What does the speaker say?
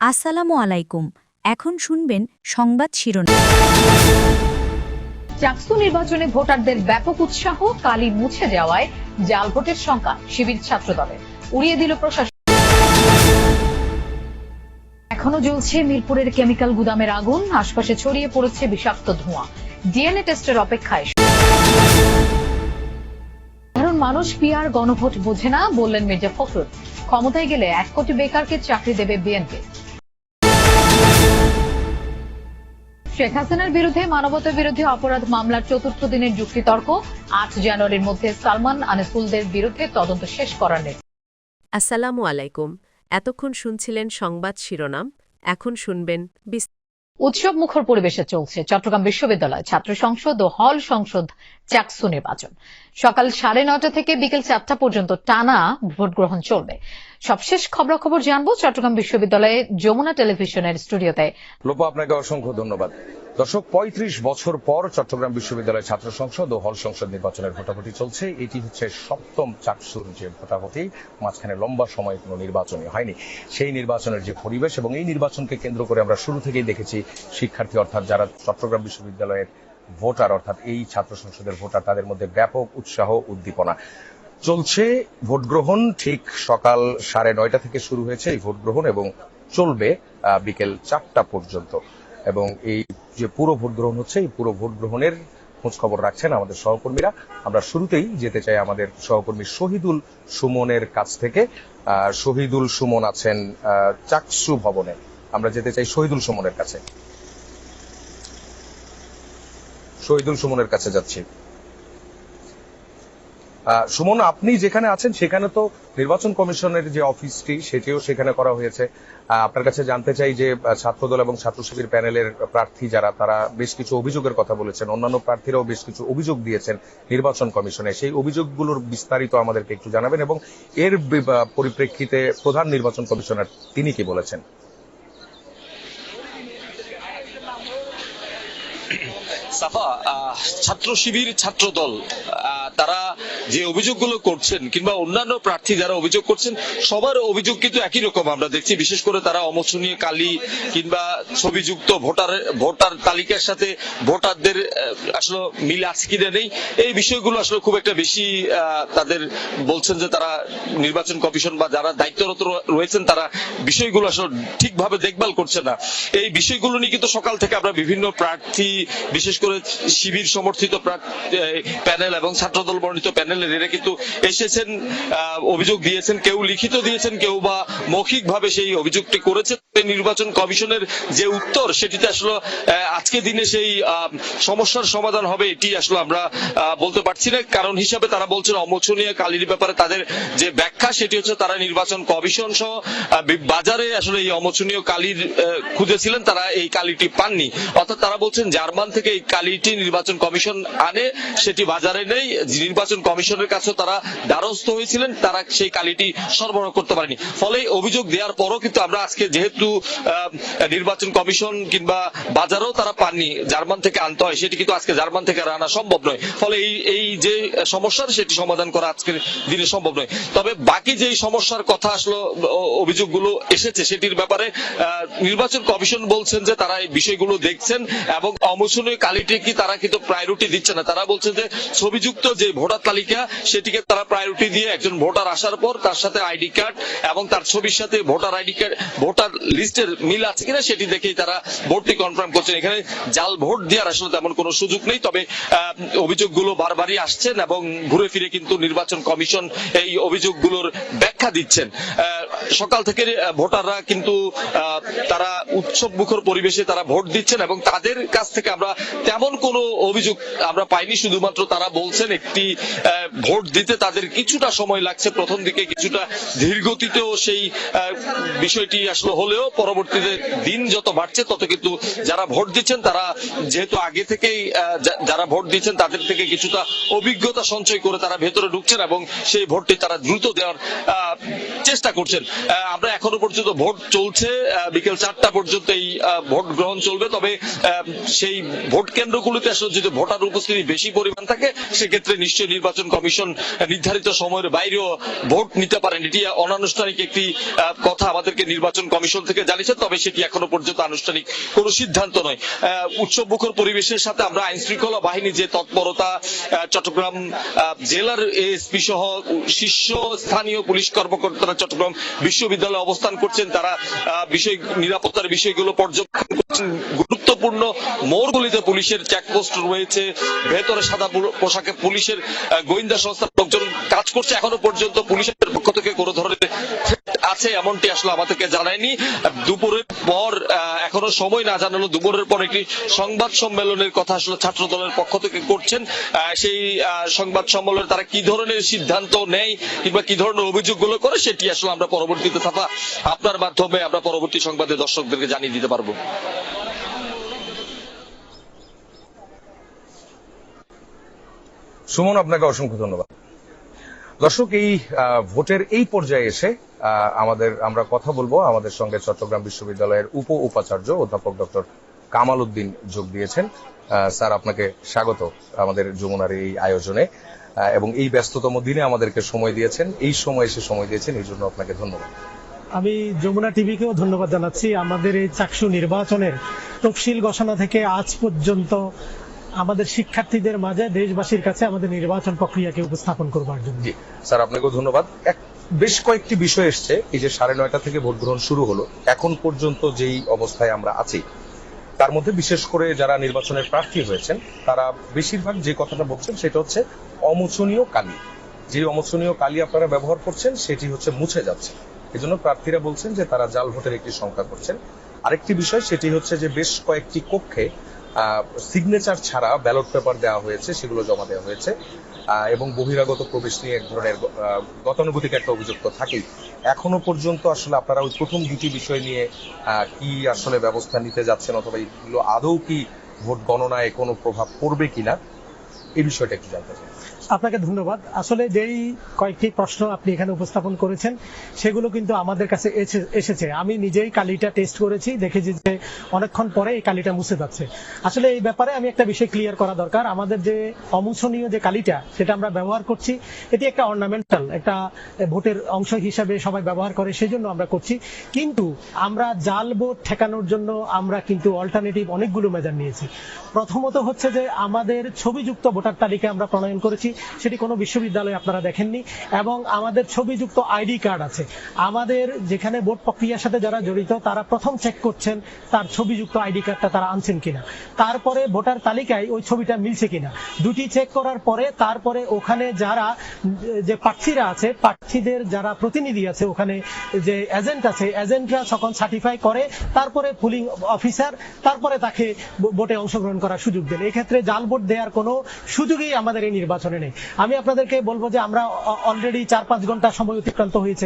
আসসালামু আলাইকুম। এখন শুনবেন সংবাদ শিরোনাম। চাকসু নির্বাচনে ভোটারদের ব্যাপক উৎসাহ, কালি মুছে যাওয়ায় জাল ভোটের শঙ্কা শিবির ছাত্রদলের, উড়িয়ে দিল প্রশাসন। এখনো জ্বলছে মিরপুরের কেমিক্যাল গুদামের আগুন, আশপাশে ছড়িয়ে পড়েছে বিষাক্ত ধোঁয়া। ডিএনএ টেস্টের অপেক্ষায়। সাধারণ মানুষ পিআর গণভোট বোঝে না বললেন মির্জা ফখরুল। ক্ষমতায় গেলে 1 কোটি বেকারকে চাকরি দেবে বিএনপি। শেখ হাসিনার বিরুদ্ধে মানবতা বিরোধী অপরাধ মামলার ৪র্থ দিনের যুক্তিতর্ক। ৮ জানুয়ারির মধ্যে সালমান আনিসুলদের বিরুদ্ধে তদন্ত শেষ করার নির্দেশ। আসসালামু আলাইকুম। এতক্ষণ শুনছিলেন সংবাদ শিরোনাম, এখন শুনবেন উৎসব মুখর পরিবেশে চলছে চট্টগ্রাম বিশ্ববিদ্যালয় ছাত্র সংসদ ও হল সংসদ চাকসু নির্বাচন। সকাল 9:30 থেকে বিকেল 4টা পর্যন্ত টানা ভোট গ্রহণ চলবে। সবশেষ খবরাখবর জানবো চট্টগ্রাম বিশ্ববিদ্যালয়ে যমুনা টেলিভিশনের স্টুডিওতে। লোপা, আপনাকে অসংখ্য ধন্যবাদ। দর্শক, ৩৫ বছর পর চট্টগ্রাম বিশ্ববিদ্যালয় ছাত্র সংসদ ও হল সংসদ নির্বাচনের ভোটাভুটি চলছে। এটি হচ্ছে ৭ম চাকসুর যে ভোটাভুটি, মাঝখানে লম্বা সময় কোনো নির্বাচনই হয়নি। সেই নির্বাচনের যে পরিবেশ এবং এই নির্বাচনকে কেন্দ্র করে আমরা শুরু থেকেই দেখেছি শিক্ষার্থী অর্থাৎ যারা চট্টগ্রাম বিশ্ববিদ্যালয়ের ভোটার অর্থাৎ এই ছাত্র সংসদের ভোটার, তাদের মধ্যে ব্যাপক উৎসাহ উদ্দীপনা চলছে। ভোট গ্রহণ ঠিক সকাল 9:30 থেকে শুরু হয়েছে এই ভোট গ্রহণ এবং চলবে বিকেল 4টা পর্যন্ত। এবং এই যে পুরো ভোট গ্রহণ হচ্ছে, এই পুরো ভোট গ্রহণের খোঁজ খবর রাখছেন আমাদের সহকর্মীরা। আমরা শুরুতেই যেতে চাই আমাদের সহকর্মী শহীদুল সুমনের কাছ থেকে। শহীদুল সুমন আছেন চাকসু ভবনে। আমরা যেতে চাই শহীদুল সুমনের কাছে। শহীদুল সুমনের কাছে যাচ্ছি। সুমন, আপনি যেখানে আছেন সেখানে তো নির্বাচন কমিশনের যে অফিসটি সেটিও সেখানে করা হয়েছে। আপনার কাছে জানতে চাই যে ছাত্রদল এবং ছাত্র শিবির প্যানেলের প্রার্থী যারা, তারা বেশ কিছু অভিযোগের কথা বলেছেন, অন্যান্য প্রার্থীরাও বেশ কিছু অভিযোগ দিয়েছেন নির্বাচন কমিশনে। সেই অভিযোগগুলোর বিস্তারিত আমাদেরকে একটু জানাবেন এবং এর পরিপ্রেক্ষিতে প্রধান নির্বাচন কমিশনার তিনি কি বলেছেন। সাফা, ছাত্র শিবির ছাত্র দল তারা যে অভিযোগগুলো করছেন কিংবা অন্যান্য প্রার্থী যারা অভিযোগ করছেন সবার অভিযোগ কিন্তু একই রকম আমরা দেখছি। বিশেষ করে তারা অমোচনীয় কালি কিংবা ছবিযুক্ত ভোটার তালিকার সাথে ভোটারদের আসলে মিল আছে কিনা নেই, এই বিষয়গুলো আসলে খুব একটা বেশি তাদের বলছেন যে তারা নির্বাচন কমিশন বা যারা দায়িত্বরত রয়েছেন তারা বিষয়গুলো আসলে ঠিকভাবে দেখভাল করছে না। এই বিষয়গুলো নিয়ে কিন্তু সকাল থেকে আমরা বিভিন্ন প্রার্থী, বিশেষ করে শিবির সমর্থিত প্যানেল এবং ছাত্রদল বর্ণিত প্যানেলের এরা কিন্তু এসেছেন, অভিযোগ দিয়েছেন, কেউ লিখিত দিয়েছেন, কেউ বা মৌখিক ভাবে সেই অভিযোগটি করেছে। নির্বাচন কমিশনের যে উত্তর সেটিতে আসলে আজকে দিনে সেই সমস্যার সমাধান হবে এটি আসলে আমরা বলতে পারছি না। কারণ হিসাবে তারা বলছেন অমোচনীয় কালির ব্যাপারে তাদের যে ব্যাখ্যা সেটি হচ্ছে তারা নির্বাচন কমিশন সহ বাজারে আসলে এই অমোচনীয় কালির খুঁজেছিলেন, তারা এই কালিটি পাননি। অর্থাৎ তারা বলছেন জার্মান থেকে এই কালিটি নির্বাচন কমিশন আনে, সেটি বাজারে নেই। নির্বাচন কমিশনের কাছে তারা দ্বারস্থ হয়েছিলেন, তারা সেই কালিটি সরবরাহ করতে পারেনি। ফলে অভিযোগ দেওয়ার পরও কিন্তু আমরা আজকে যেহেতু নির্বাচন কমিশন কিংবা বাজারেও তারা পাননি, জার্মান থেকে আনতে হয়, সেটি কিন্তু আজকে জার্মান থেকে আনা সম্ভব নয়। ফলে এই যে সমস্যার সেটি সমাধান করা আজকের দিনে সম্ভব নয়। তবে বাকি যে সমস্যার কথা আসলে অভিযোগগুলো এসেছে সেটির ব্যাপারে নির্বাচন কমিশন বলছেন যে তারা এই বিষয়গুলো দেখছেন এবং অমোচনীয় কালিটি কি তারা কিন্তু প্রায়োরিটি দিচ্ছে না। তারা বলছেন যে ছবিযুক্ত যে ভোটার তালিকা সেটিকে তারা প্রায়োরিটি দিয়ে একজন ভোটার আসার পর তার সাথে আইডি কার্ড এবং তার ছবির সাথে ভোটার আইডি কার্ড, ভোটার লিস্টের মিল আছে কিনা সেটি দেখেই তারা ভোটটি কনফার্ম করছেন। এখানে জাল ভোট দেওয়ার আসলে তেমন কোনো সুযোগ নেই। তবে অভিযোগগুলো বারবারই আসছেন এবং ঘুরে ফিরে কিন্তু নির্বাচন কমিশন এই অভিযোগগুলোর ব্যাখ্যা দিচ্ছেন। সকাল থেকে ভোটাররা কিন্তু তারা উৎসব মুখর পরিবেশে তারা ভোট দিচ্ছেন এবং তাদের কাছ থেকে আমরা তেমন কোনো অভিযোগ আমরা পাইনি। শুধুমাত্র তারা বলছেন একটি ভোট দিতে তাদের কিছুটা সময় লাগছে, প্রথম দিকে কিছুটা ধীরগতিতেও সেই বিষয়টি আসলে হলেও পরবর্তীতে দিন যত বাড়ছে তত কিন্তু যারা ভোট দিচ্ছেন তারা যেহেতু আগে থেকেই যারা ভোট দিচ্ছেন তাদের থেকে কিছুটা অভিজ্ঞতা সঞ্চয় করে তারা ভেতরে ঢুকছেন এবং সেই ভোটটি তারা দ্রুত দেওয়ার চেষ্টা করছেন। আমরা এখনো পর্যন্ত ভোট চলছে, বিকেল 4টা পর্যন্ত এই ভোট গ্রহণ চলবে। তবে সেই ভোট কেন্দ্রগুলোতে আসলে যদি ভোটার উপস্থিতি বেশি পরিমাণ থাকে সেক্ষেত্রে নিশ্চয়ই নির্বাচন কমিশন নির্ধারিত সময়ের বাইরেও ভোট নিতে পারেন। এটি অনানুষ্ঠানিক একটি কথা আমাদেরকে নির্বাচন কমিশন থেকে জানিয়েছে, তবে সেটি এখনো পর্যন্ত আনুষ্ঠানিক কোনো সিদ্ধান্ত নয়। উৎসবমুখর পরিবেশের সাথে আমরা আইন শৃঙ্খলা বাহিনী যে তৎপরতা, চট্টগ্রাম জেলার এসপি সহ শীর্ষ স্থানীয় পুলিশ কর্মকর্তারা চট্টগ্রাম বিশ্ববিদ্যালয়ে অবস্থান করছেন, তারা নিরাপত্তার বিষয়গুলো পর্যবেক্ষণ করছেন। গুরুত্বপূর্ণ মোড়গুলিতে পুলিশের চেকপোস্ট রয়েছে, ভেতরে সাদা পোশাকে পুলিশের গোয়েন্দা সংস্থার লোকজন কাজ করছে। এখনো পর্যন্ত পুলিশের পক্ষ থেকে কোনো ধরনের আছে এমনটি আসলে আমাদেরকে জানায়নি। দুপুরের পর এখনো সময় না জানালো, দুপুরের পর একটি সংবাদ সম্মেলনের কথা আসলে ছাত্র দলের পক্ষ থেকে করছেন। সেই সংবাদ সম্মেলনে তারা কি ধরনের সিদ্ধান্ত নেয় কিংবা কি ধরনের অভিযোগগুলো করে সেটি আসলে আমরা পরবর্তীতে ছাপা আপনার মাধ্যমে আমরা পরবর্তী সংবাদে দর্শকদেরকে জানিয়ে দিতে পারবো। সুমন, আপনাকে অসংখ্য ধন্যবাদ। দর্শক, এই ভোটের এই পর্যায়ে এসে আমরা কথা বলবো আমাদের সঙ্গে চট্টগ্রাম বিশ্ববিদ্যালয়ের উপাচার্য অধ্যাপক ডক্টর কামাল উদ্দিন যোগ দিয়েছেন। স্যার, আপনাকে স্বাগত আমাদের যমুনার এই আয়োজনে, এবং এই ব্যস্ততম দিনে আমাদেরকে সময় দিয়েছেন, এই সময় এসে সময় দিয়েছেন, এই জন্য আপনাকে ধন্যবাদ। আমি যমুনা টিভিকেও ধন্যবাদ জানাচ্ছি আমাদের এই চাকসু নির্বাচনের তফসিল ঘোষণা থেকে আজ পর্যন্ত আমাদের শিক্ষার্থীদের মাঝে, দেশবাসীর কাছে আমাদের নির্বাচন প্রক্রিয়াকে উপস্থাপন করবার জন্য। জি স্যার, আপনাকেও ধন্যবাদ। বেশ কয়েকটি বিষয় এসছে। এই যে 9:30 থেকে ভোট গ্রহণ শুরু হলো, এখন পর্যন্ত যেই অবস্থায় আমরা আছি, তার মধ্যে বিশেষ করে যারা নির্বাচনের প্রার্থী হয়েছেন তারা বেশিরভাগ যে কথাটা বলছেন সেটা হচ্ছে অমোচনীয় কালি। যে অমোচনীয় কালি আপনারা ব্যবহার করছেন সেটি হচ্ছে মুছে যাচ্ছে। এজন্য প্রার্থীরা বলছেন যে তারা জাল ভোটের একটি সংখ্যা করছেন। আরেকটি বিষয় সেটি হচ্ছে যে বেশ কয়েকটি কক্ষে সিগনেচার ছাড়া ব্যালট পেপার দেওয়া হয়েছে, সেগুলো জমা দেওয়া হয়েছে, এবং বহিরাগত প্রবেশ নিয়ে এক ধরনের গতানুগতিক একটা অভিযোগ তো থাকেই। এখনো পর্যন্ত আসলে আপনারা ওই প্রথম দুটি বিষয় নিয়ে কি আসলে ব্যবস্থা নিতে যাচ্ছেন, অথবা এগুলো আদৌ কি ভোট গণনায় কোনো প্রভাব পড়বে কিনা, এই বিষয়টা একটু জানতে চাই। আপনাকে ধন্যবাদ। আসলে যেই কয়েকটি প্রশ্ন আপনি এখানে উপস্থাপন করেছেন সেগুলো কিন্তু আমাদের কাছে এসেছে। আমি নিজেই কালিটা টেস্ট করেছি, দেখেছি যে অনেকক্ষণ পরে এই কালিটা মুছে যাচ্ছে। আসলে এই ব্যাপারে আমি একটা বিষয় ক্লিয়ার করা দরকার। আমাদের যে অমোচনীয় যে কালিটা সেটা আমরা ব্যবহার করছি, এটি একটা অর্নামেন্টাল, একটা ভোটের অংশ হিসাবে সবাই ব্যবহার করে, সেই জন্য আমরা করছি। কিন্তু আমরা জাল ভোট ঠেকানোর জন্য আমরা কিন্তু অল্টারনেটিভ অনেকগুলো মেজার নিয়েছি। প্রথমত হচ্ছে যে আমাদের ছবিযুক্ত ভোটার তালিকা আমরা প্রণয়ন করেছি, সেটি কোনো বিশ্ববিদ্যালয়ে আপনারা দেখেননি, এবং আমাদের ছবিযুক্ত আইডি কার্ড আছে। আমাদের যেখানে ভোট প্রক্রিয়ার সাথে যারা জড়িত তারা প্রথম চেক করছেন তার ছবিযুক্ত আইডি কার্ডটা তারা আনছেন কিনা, তারপরে ভোটার তালিকায় ওই ছবিটা মিলছে কিনা, দুটি চেক করার পরে তারপরে ওখানে যারা যে প্রার্থীরা আছে, প্রার্থীদের যারা প্রতিনিধি আছে, ওখানে যে এজেন্ট আছে, এজেন্টরা যখন সার্টিফাই করে তারপরে পুলিং অফিসার তারপরে তাকে ভোটে অংশগ্রহণ করার সুযোগ দেন। এক্ষেত্রে জাল ভোট দেওয়ার কোনো সুযোগই আমাদের এই নির্বাচনে নেই। আমি আপনাদেরকে বলবো যে আমরা অলরেডি 4-5 ঘন্টা সময় অতিক্রান্ত হয়েছে।